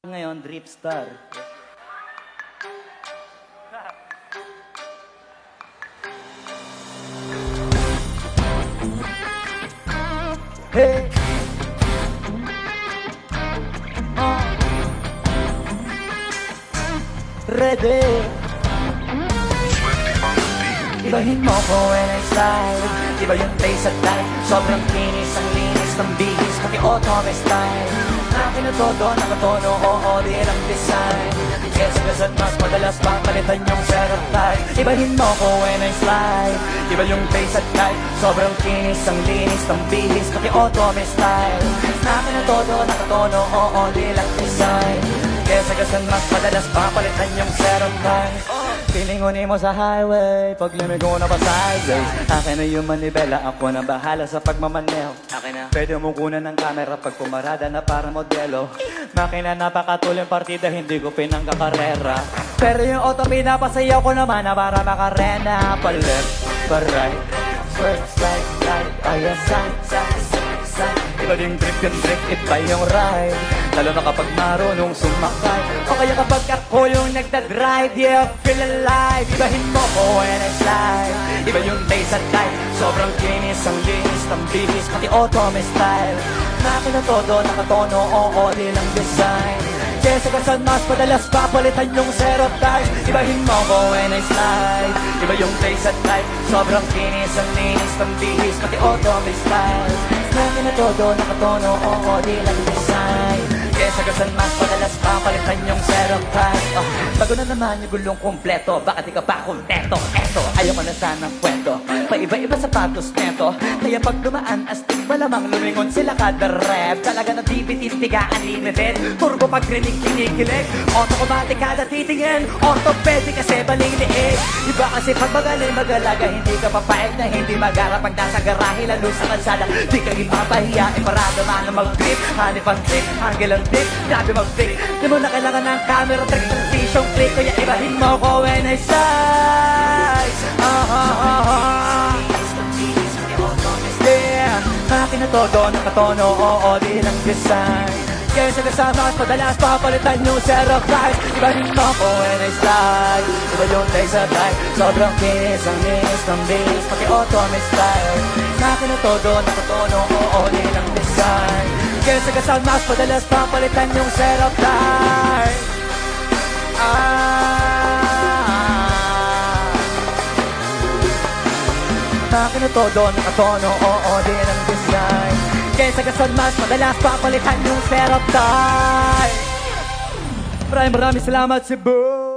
Ngayon, Dripstar. Hey! Ready? Ibahin mo ko when I slide. Iba yung taste at time. Sobrang kinis, ang linis ng bihis, pati otome style. Akin na todo, nakatono, oo, di lang design. Kesa kasat mas madalas pang palitan yung setup type. Ibahin mo ko when I slide. Iba yung taste at time. Sobrang kinis, ang linis ng bihis, pati otome style. Akin na todo, nakatono, oo, di lang design. Kesa kasat mas madalas pang palitan yung setup type. Pilingunin mo sa highway, pag lumigo na pa sideways. Akin na yung manibela, ako na bahala sa pagmamaneho. Akin na. Pwede mo kunan ng camera pag pumarada na para modelo. Makina napakatuloy partida, hindi ko pinangkakarera. Pero yung auto pinapasayaw ko naman na para makarena. Pa-left, pa-right, first slide, slide, ayan, side, side, side, side. Iba yung trip, iba yung ride. Lalo na kapag marunong sumakay. O kaya kapag ako yung nagdadrive, yeah, feel alive. Ibahin mo ko when I slide. Iba yung taste at time. Sobrang kinis, ang linis ng bihis, pati otome style. Nakin na todo, nakatono, oo, di lang design. Kesa kasal mas padalas papalitan yung setup type. Ibahin mo ko when I slide. Iba yung taste at time. Sobrang kinis, ang linis ng bihis, pati otome style. Nakin na todo, nakatono, oo, di lang design. Kesa kasal mas padalas papalitan yung setup type. Bago na naman yung gulong kompleto, baka di ka pa kontento. Eto, ayoko na sanang kwento, paiba-iba sapatos neto. Kaya pag dumaan astig, malamang lumingon sila kada rep. Talaga na tiga unlimited. Turbo pag rinig kinikilig, automatic kada titingin. Orthopedic kasi baling liig. Iba kasi pag magaling magalaga, hindi ka papayag na hindi magara. Pag nasa garahe, lalo sa kalsada, di ka ipapahiya. Iparado man na mag-grip, hanip ang trip, angle ang tip, grabe mag-flick. Di mo na kailangan ng camera trick, ng tissue click. Kaya ibahin mo ko when I slide. Yeah, akin na todo, nakatono, oo, di lang design. Kesa kasama at padalas papalitan yung setup type. Ibahin mo ko when I slide. Iba yung taste at type. Sobrang kinis, ang linis ng bihis, pati otome style. Akin na todo, nakatono, oo, di lang design. Kesa kasama at padalas papalitan yung setup type. Akin na todo, nakatono, oo, di lang design. Kesa kasal mas madalas papalitan yung setup type. Maraming salamat, Cebu.